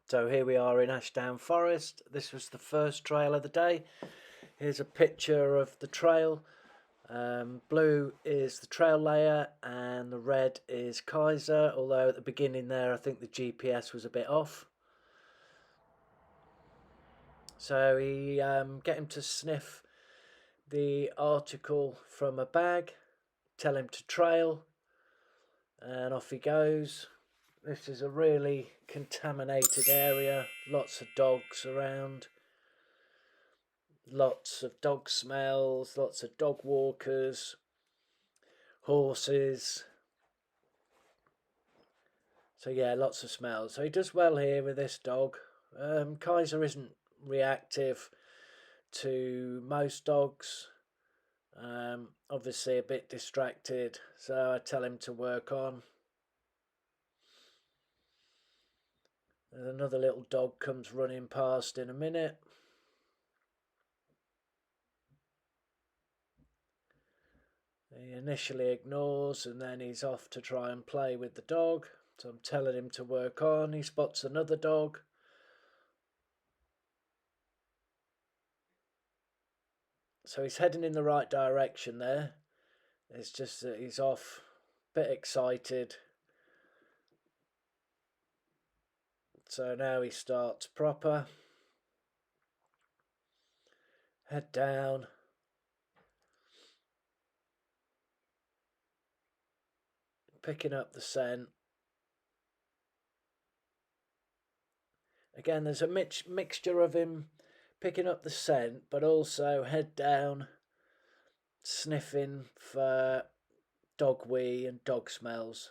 So here we are in Ashdown Forest. This was the first trail of the day. Here's a picture of the trail. Blue is the trail layer and the red is Kaiser, although at the beginning there I think the GPS was a bit off. So he get him to sniff the article from a bag, tell him to trail, and off he goes. This is a really contaminated area, lots of dogs around, lots of dog smells, lots of dog walkers, horses. So yeah, lots of smells. So he does well here with this dog. Kaiser isn't reactive to most dogs. Obviously a bit distracted, so I tell him to work on. And another little dog comes running past in a minute. He initially ignores and then he's off to try and play with the dog. So I'm telling him to work on. He spots another dog. So he's heading in the right direction there. It's just that he's off, a bit excited. So now he starts proper. Head down. Picking up the scent. Again, there's a mixture of him picking up the scent, but also head down, sniffing for dog wee and dog smells.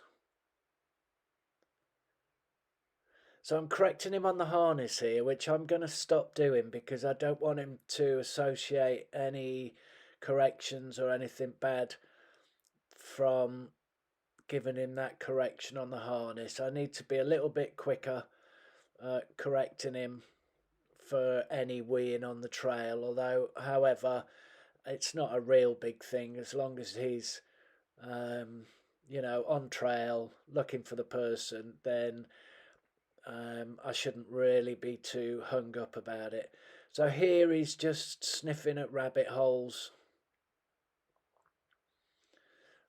So I'm correcting him on the harness here, which I'm going to stop doing because I don't want him to associate any corrections or anything bad from giving him that correction on the harness. I need to be a little bit quicker correcting him for any weeing on the trail, although however it's not a real big thing as long as he's on trail looking for the person, then I shouldn't really be too hung up about it. So here he's just sniffing at rabbit holes.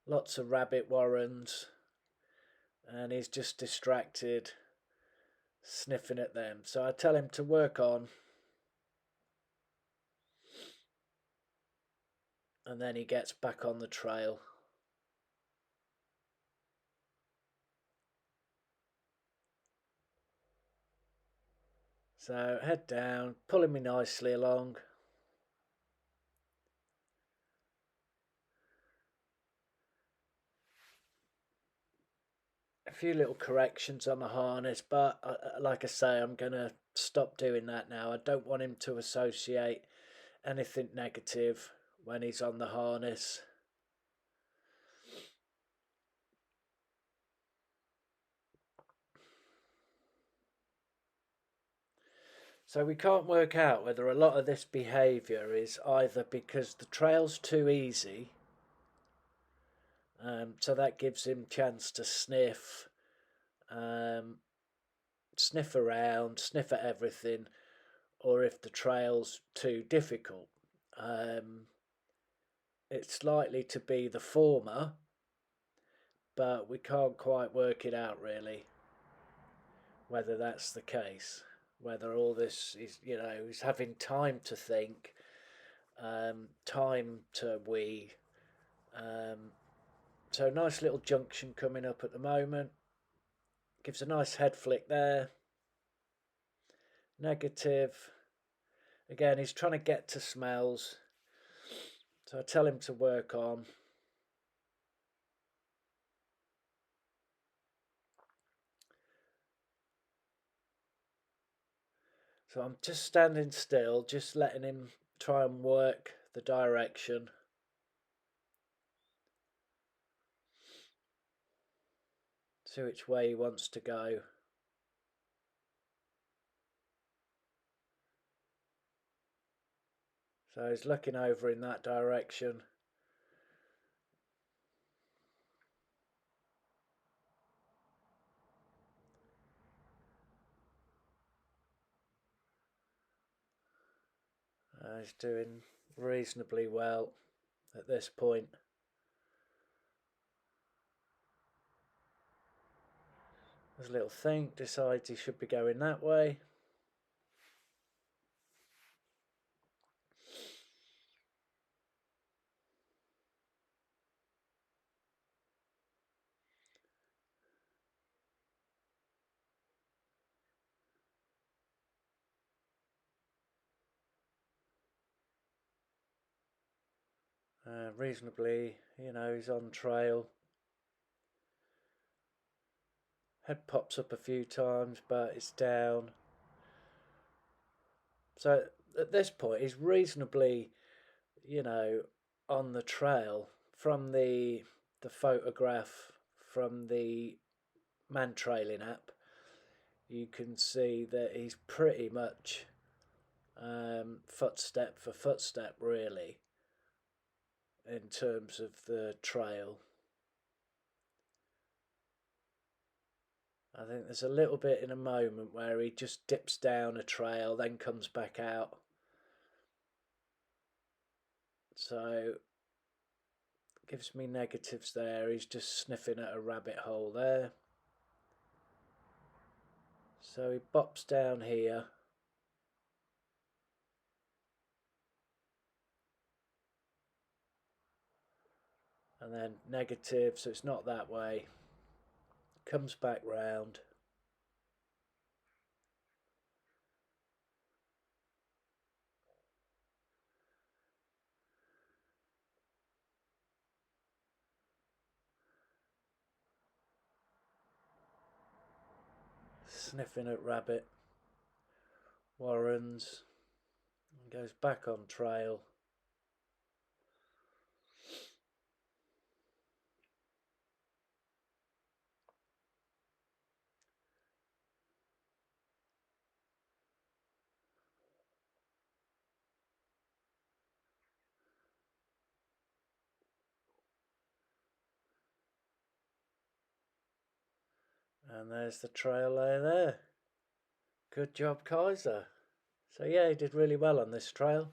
Lots of rabbit warrens. And he's just distracted, sniffing at them. So I tell him to work on. And then he gets back on the trail. So head down, pulling me nicely along. A few little corrections on the harness, but like I say, I'm going to stop doing that now. I don't want him to associate anything negative when he's on the harness. So we can't work out whether a lot of this behaviour is either because the trail's too easy, so that gives him chance to sniff, sniff around, sniff at everything, or if the trail's too difficult. It's likely to be the former, but we can't quite work it out really, whether that's the case. Whether all this is, he's having time to think, time to wee. So nice little junction coming up at the moment. Gives a nice head flick there. Negative. Again, he's trying to get to smells. So I tell him to work on. So I'm just standing still, just letting him try and work the direction. See which way he wants to go. So he's looking over in that direction. He's doing reasonably well at this point. There's a little think, decides he should be going that way. Reasonably, he's on trail. Head pops up a few times, but it's down. So at this point, he's reasonably, on the trail from the photograph from the Mantrailing app. You can see that he's pretty much footstep for footstep, really, in terms of the trail. I think there's a little bit in a moment where he just dips down a trail, then comes back out. So, gives me negatives there. He's just sniffing at a rabbit hole there. So he bops down here. And then negative, so it's not that way. Comes back round. Sniffing at rabbit. Warrens. And goes back on trail. And there's the trail layer there. Good job, Kaiser. So yeah, he did really well on this trail.